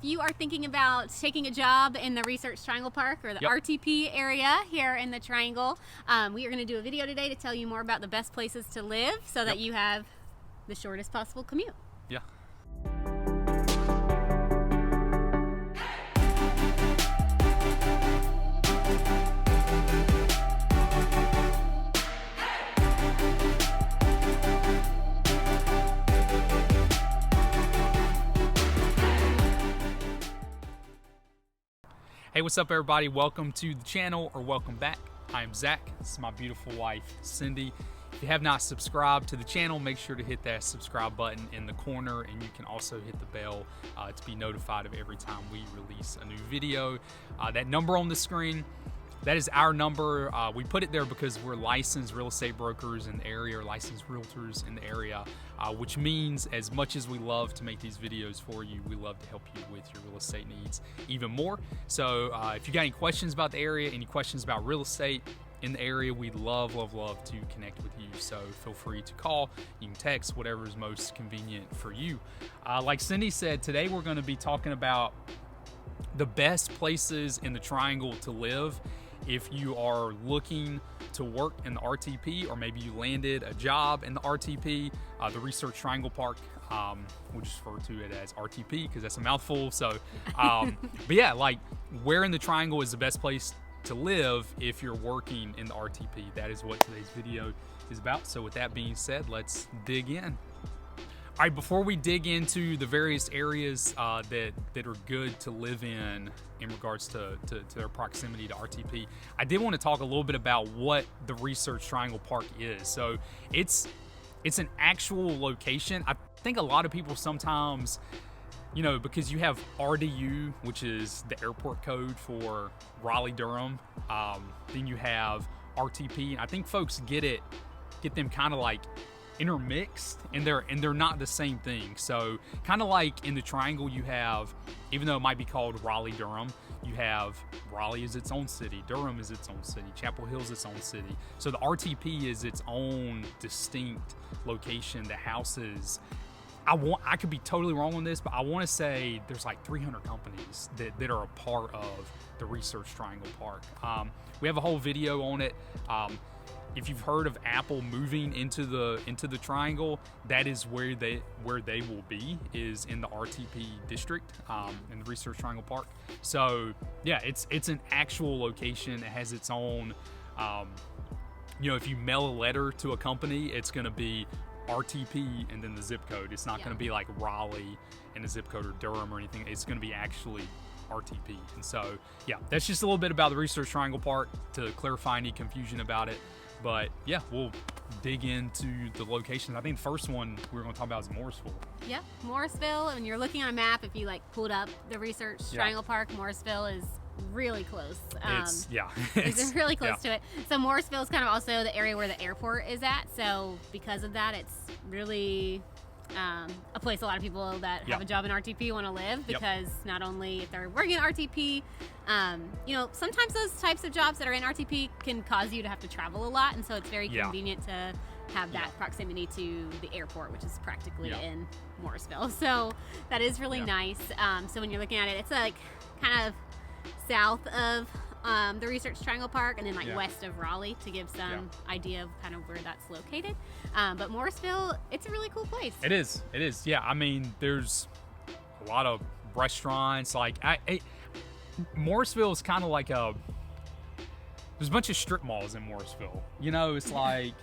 you are thinking about taking a job in the Research Triangle Park or the RTP area here in the Triangle, we are going to do a video today to tell you more about the best places to live so that you have the shortest possible commute. Yeah. Hey, what's up everybody? Welcome to the channel, or welcome back. I am Zach. This is my beautiful wife, Cindy. If you have not subscribed to the channel, make sure to hit that subscribe button in the corner, and you can also hit the bell to be notified of every time we release a new video. That number on the screen, that is our number. We put it there because we're licensed real estate brokers in the area, or licensed realtors in the area, which means as much as we love to make these videos for you, we love to help you with your real estate needs even more. So if you got any questions about the area, any questions about real estate in the area, we'd love to connect with you. So feel free to call, you can text, whatever is most convenient for you. Like Cindy said, today we're going to be talking about the best places in the Triangle to live if you are looking to work in the RTP, or maybe you landed a job in the RTP, the Research Triangle Park. We'll just refer to it as RTP because that's a mouthful. So, but yeah, like where in the Triangle is the best place to live if you're working in the RTP? That is what today's video is about. So with that being said, let's dig in. All right, before we dig into the various areas that are good to live in regards to their proximity to RTP, I did want to talk a little bit about what the Research Triangle Park is. So it's an actual location. I think a lot of people sometimes, you know, because you have RDU, which is the airport code for Raleigh-Durham, then you have RTP, and I think folks get them kind of like intermixed, and they're not the same thing. So kind of like in the Triangle, you have, even though it might be called Raleigh-Durham, you have Raleigh is its own city, Durham is its own city, Chapel Hill's its own city. So the RTP is its own distinct location that houses, I could be totally wrong on this, but I want to say there's like 300 companies that are a part of the Research Triangle Park. We have a whole video on it. If you've heard of Apple moving into the Triangle, that is where they will be, is in the RTP district, in the Research Triangle Park. So yeah, it's an actual location. It has its own, you know, if you mail a letter to a company, it's going to be RTP and then the zip code. It's not going to be like Raleigh and a zip code, or Durham or anything. It's going to be actually RTP. And so yeah, that's just a little bit about the Research Triangle Park to clarify any confusion about it. But yeah, we'll dig into the locations. I think the first one we're going to talk about is Morrisville. Yeah, Morrisville. When you're looking on a map, if you like pulled up the Research Triangle Park, Morrisville is really close. It's really close to it. So Morrisville is kind of also the area where the airport is at. So because of that, it's really a place a lot of people that have a job in RTP want to live, because not only if they're working in RTP, you know, sometimes those types of jobs that are in RTP can cause you to have to travel a lot, and so it's very convenient to have that proximity to the airport, which is practically in Morrisville. So that is really nice. So when you're looking at it, it's like kind of south of the Research Triangle Park, and then like west of Raleigh, to give some idea of kind of where that's located. But Morrisville, it's a really cool place. It is. Yeah, I mean, there's a lot of restaurants. Like Morrisville is kind of like there's a bunch of strip malls in Morrisville. You know, it's like,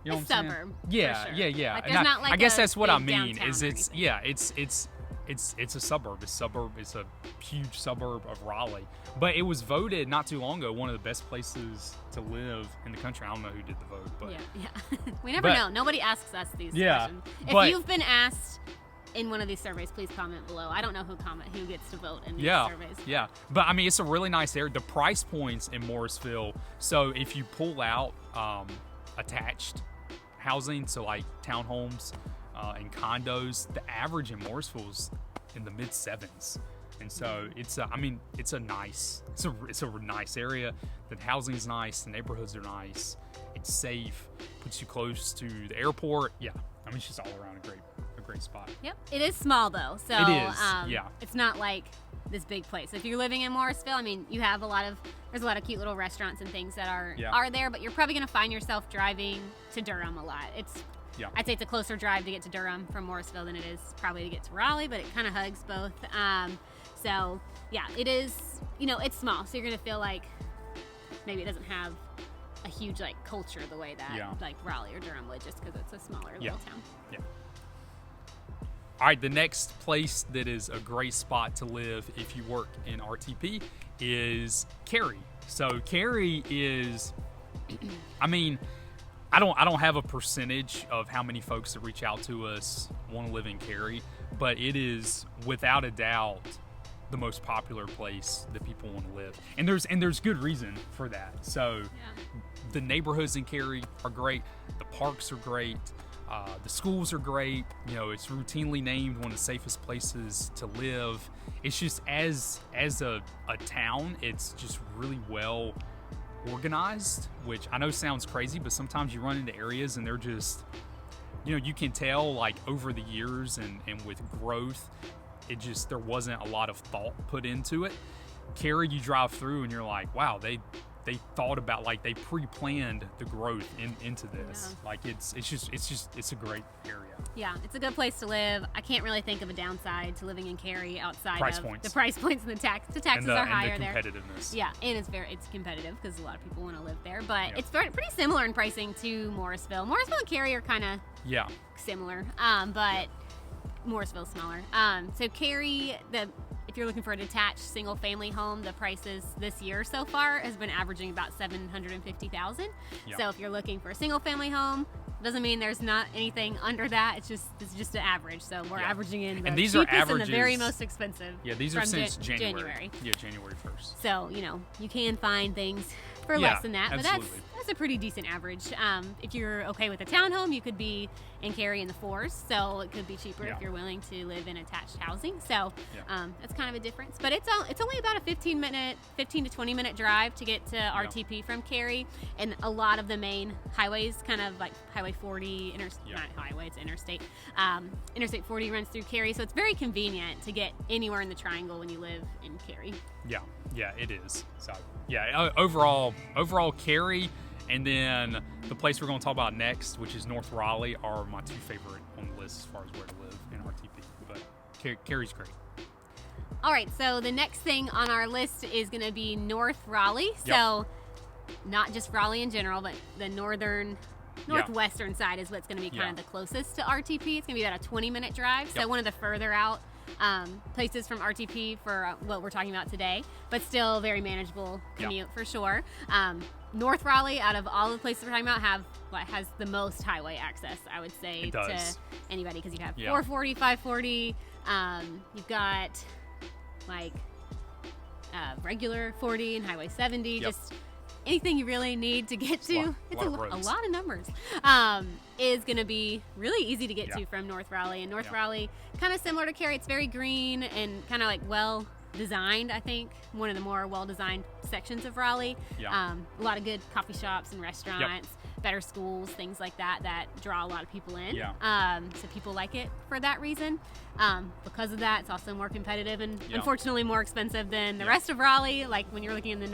you know what I'm suburb. Saying? Yeah. Like, there's not like I guess that's what I mean. Is it's a suburb. It's a huge suburb of Raleigh. But it was voted not too long ago one of the best places to live in the country. I don't know who did the vote, but we never know. Nobody asks us these questions. If you've been asked in one of these surveys, please comment below. I don't know who gets to vote in these surveys. Yeah, but I mean, it's a really nice area. The price points in Morrisville, so if you pull out attached housing, so like townhomes and condos, the average in Morrisville is in the mid sevens. And so it's a nice area. The housing's nice, the neighborhoods are nice, it's safe, puts you close to the airport. Yeah, I mean, it's just all around a great great spot. Yep. It is small though, so it is. It's not like this big place. If you're living in Morrisville, I mean, you have there's a lot of cute little restaurants and things that are there, but you're probably going to find yourself driving to Durham a lot. I'd say it's a closer drive to get to Durham from Morrisville than it is probably to get to Raleigh, but it kind of hugs both. So yeah, it is, it's small, so you're going to feel like maybe it doesn't have a huge like culture the way that like Raleigh or Durham would, just because it's a smaller little town. Yeah. All right, the next place that is a great spot to live if you work in RTP is Cary. So Cary is, I mean, I don't have a percentage of how many folks that reach out to us want to live in Cary, but it is without a doubt the most popular place that people want to live, and there's good reason for that. So the neighborhoods in Cary are great, the parks are great, the schools are great. It's routinely named one of the safest places to live. It's just as a town, it's just really well organized, which I know sounds crazy, but sometimes you run into areas and they're just, you can tell like over the years and with growth, there wasn't a lot of thought put into it. Cary, you drive through and you're like, wow, they thought about, like, they pre-planned the growth into this. Like it's a great area. Yeah, it's a good place to live. I can't really think of a downside to living in Cary outside price of points. the price points and the taxes are higher and the there. Competitiveness. Yeah, and it's competitive because a lot of people want to live there, but it's pretty similar in pricing to Morrisville. Morrisville and Cary are kind of similar, but Morrisville's smaller. So Cary, if you're looking for a detached single family home, the prices this year so far has been averaging about $750,000. So if you're looking for a single family home, doesn't mean there's not anything under that. It's just an average. So we're averaging in the cheapest and the very most expensive. Yeah, these are since January. Yeah, January 1st. So you can find things for less than that, but that's a pretty decent average. If you're okay with a townhome, you could be in Cary in the 4s, so it could be cheaper if you're willing to live in attached housing. So that's kind of a difference. But it's only about a 15 to 20 minute drive to get to RTP from Cary, and a lot of the main highways, kind of like Highway 40, not highway, it's interstate. Interstate 40 runs through Cary, so it's very convenient to get anywhere in the triangle when you live in Cary. Yeah, it is. So overall Cary, and then the place we're going to talk about next, which is North Raleigh, are my two favorite on the list as far as where to live in RTP. But Cary's great. All right, so the next thing on our list is going to be North Raleigh. So not just Raleigh in general, but the northwestern side is what's going to be kind of the closest to RTP. It's going to be about a 20-minute drive. So one of the further out places from RTP for what we're talking about today, but still very manageable commute for sure. North Raleigh, out of all the places we're talking about, has the most highway access, I would say, to anybody, because you have 440, 540. You've got like regular 40 and Highway 70. Just anything you really need to get to. It's a lot of numbers. Is going to be really easy to get to from North Raleigh. And North Raleigh, kind of similar to Cary, it's very green and kind of like well designed. I think one of the more well designed sections of Raleigh. A lot of good coffee shops and restaurants, better schools, things like that draw a lot of people in. So people like it for that reason. Because of that, it's also more competitive and unfortunately more expensive than the rest of Raleigh. Like when you're looking in the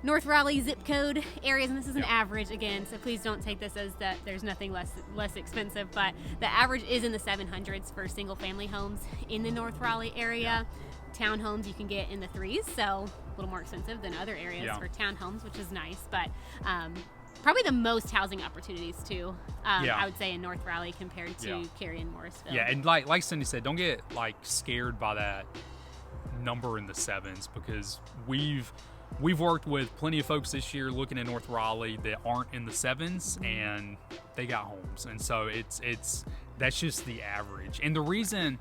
North Raleigh zip code areas, and this is an average again, so please don't take this as that there's nothing less expensive, but the average is in the 700s for single family homes in the North Raleigh area. Townhomes you can get in the 3s, so a little more expensive than other areas for townhomes, which is nice, but probably the most housing opportunities too, I would say, in North Raleigh compared to Cary and Morrisville. And like Cindy said, don't get like scared by that number in the 7s, because we've worked with plenty of folks this year looking at North Raleigh that aren't in the 7s, and they got homes. And so that's just the average. And the reason,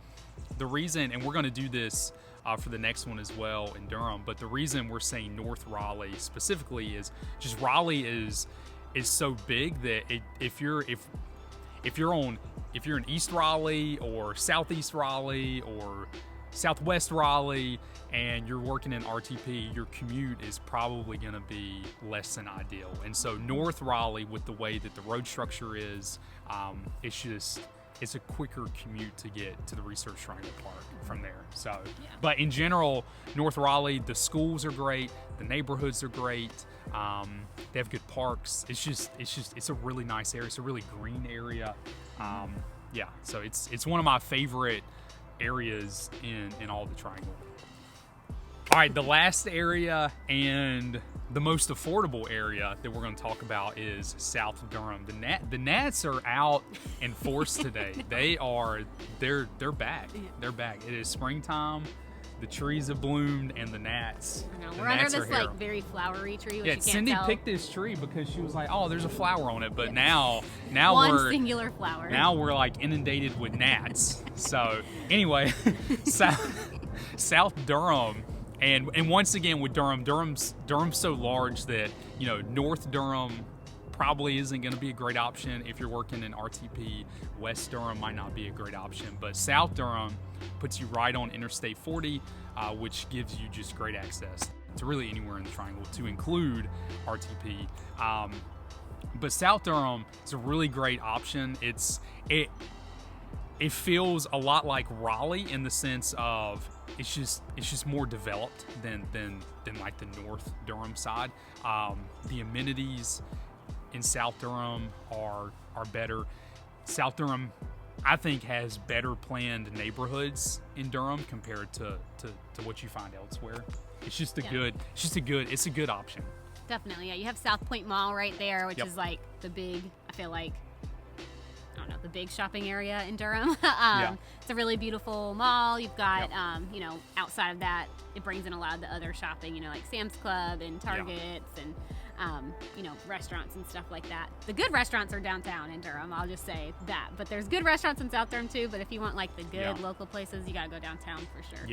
and we're going to do this for the next one as well in Durham, but the reason we're saying North Raleigh specifically is just Raleigh is so big that if you're in East Raleigh or Southeast Raleigh or Southwest Raleigh and you're working in RTP, your commute is probably going to be less than ideal. And so North Raleigh, with the way that the road structure is, it's a quicker commute to get to the Research Triangle Park from there. So, but in general, North Raleigh, the schools are great, the neighborhoods are great. They have good parks. It's a really nice area. It's a really green area. So it's one of my favorite areas in all the Triangle. All right, the last area and the most affordable area that we're going to talk about is South Durham. The gnats are out in force today. They're back. They're back. It is springtime. The trees have bloomed, and the gnats. We're under this like very flowery tree, which you can't Cindy tell. picked this tree because she was like, "Oh, there's a flower on it." But now one singular flower. Now we're like inundated with gnats. So anyway, South Durham. And once again with Durham's so large that, you know, North Durham probably isn't going to be a great option if you're working in RTP. West Durham might not be a great option, but South Durham puts you right on Interstate 40, which gives you just great access to really anywhere in the Triangle, to include RTP. But South Durham is a really great option. It feels a lot like Raleigh in the sense of it's just more developed than like the North Durham side. The amenities in South Durham are better. South Durham, I think, has better planned neighborhoods in Durham compared to what you find elsewhere. It's a good option. Definitely, yeah. You have South Point Mall right there, which is like the big, I feel like, the big shopping area in Durham. It's a really beautiful mall. You've got, outside of that, it brings in a lot of the other shopping, like Sam's Club and Targets and, restaurants and stuff like that. The good restaurants are downtown in Durham, I'll just say that. But there's good restaurants in South Durham too, but if you want like the good local places, you gotta go downtown for sure.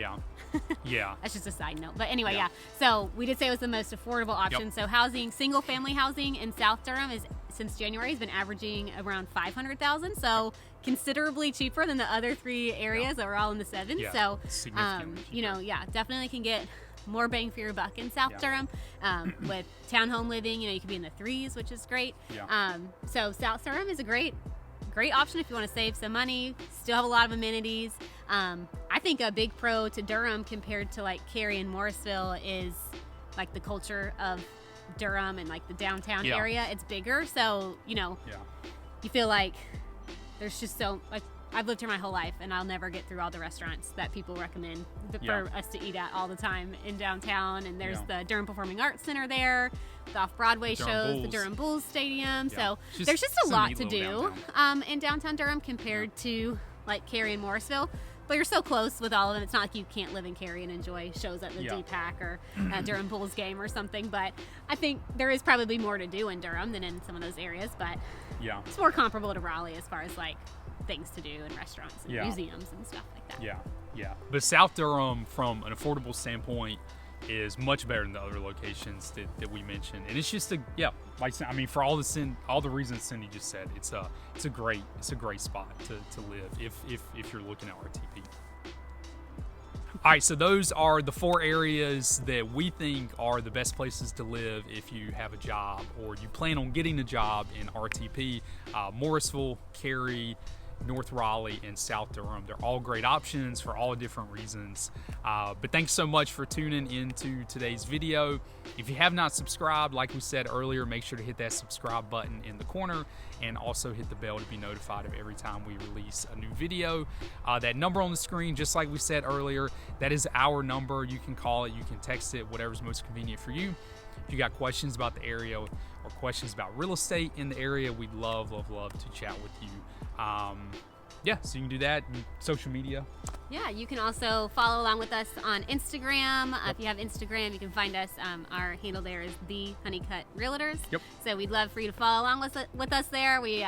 Yeah. That's just a side note. But anyway, so we did say it was the most affordable option. So single family housing in South Durham since January has been averaging around $500,000. So considerably cheaper than the other three areas that were all in the sevens. So, definitely can get more bang for your buck in South Durham. With townhome living, you can be in the threes, which is great. So South Durham is a great option if you want to save some money, still have a lot of amenities. I think a big pro to Durham compared to like Cary and Morrisville is like the culture of Durham and like the downtown area. It's bigger, so you feel like there's just so like I've lived here my whole life, and I'll never get through all the restaurants that people recommend for us to eat at all the time in downtown. And there's the Durham Performing Arts Center there, the off-Broadway shows, the Durham Bulls Stadium. So there's just a lot to do in downtown Durham compared to like Cary and Morrisville. But you're so close with all of them. It's not like you can't live in Cary and enjoy shows at the DPAC or a Durham Bulls game or something. But I think there is probably more to do in Durham than in some of those areas. But it's more comparable to Raleigh as far as like things to do and restaurants and museums and stuff like that. But South Durham, from an affordable standpoint, is much better than the other locations that we mentioned. And it's just for all the reasons Cindy just said, it's a great spot to live if you're looking at RTP. All right, so those are the 4 areas that we think are the best places to live if you have a job or you plan on getting a job in RTP. Morrisville, Cary, North Raleigh, and South Durham. They're all great options for all different reasons. But thanks so much for tuning into today's video. If you have not subscribed, like we said earlier, make sure to hit that subscribe button in the corner and also hit the bell to be notified of every time we release a new video. That number on the screen, just like we said earlier, that is our number. You can call it, you can text it, whatever's most convenient for you. If you got questions about the area or questions about real estate in the area, we'd love to chat with you. So you can do that in social media. Yeah, you can also follow along with us on Instagram. If you have Instagram, you can find us. Our handle there is The Honeycut Realtors. So we'd love for you to follow along with us there. We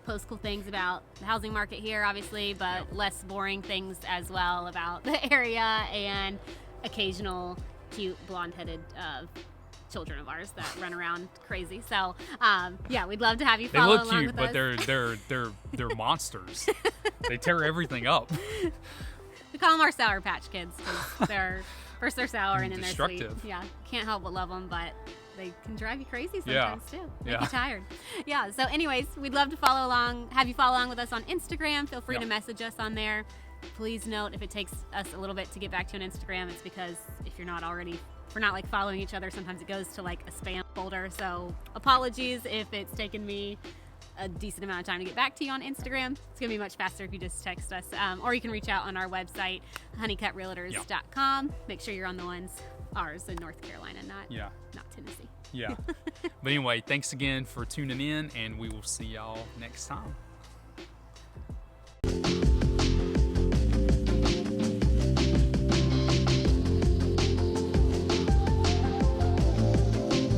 post cool things about the housing market here, obviously, but less boring things as well about the area and occasional cute blonde-headed children of ours that run around crazy. So we'd love to have you follow along with us. They look cute, but they're monsters. They tear everything up. We call them our Sour Patch Kids because they're sour and then they're sweet. Destructive. Yeah, can't help but love them, but they can drive you crazy sometimes too. Make Yeah. you tired. Yeah. So anyways, we'd love to have you follow along with us on Instagram. Feel free to message us on there. Please note, if it takes us a little bit to get back to you on Instagram, it's because if we're not like following each other, sometimes it goes to like a spam folder. So apologies if it's taken me a decent amount of time to get back to you on Instagram. It's gonna be much faster if you just text us, or you can reach out on our website, honeycutrealtors.com. Make sure you're on the ones, ours in North Carolina, not Tennessee. Yeah. But anyway, thanks again for tuning in, and we will see y'all next time.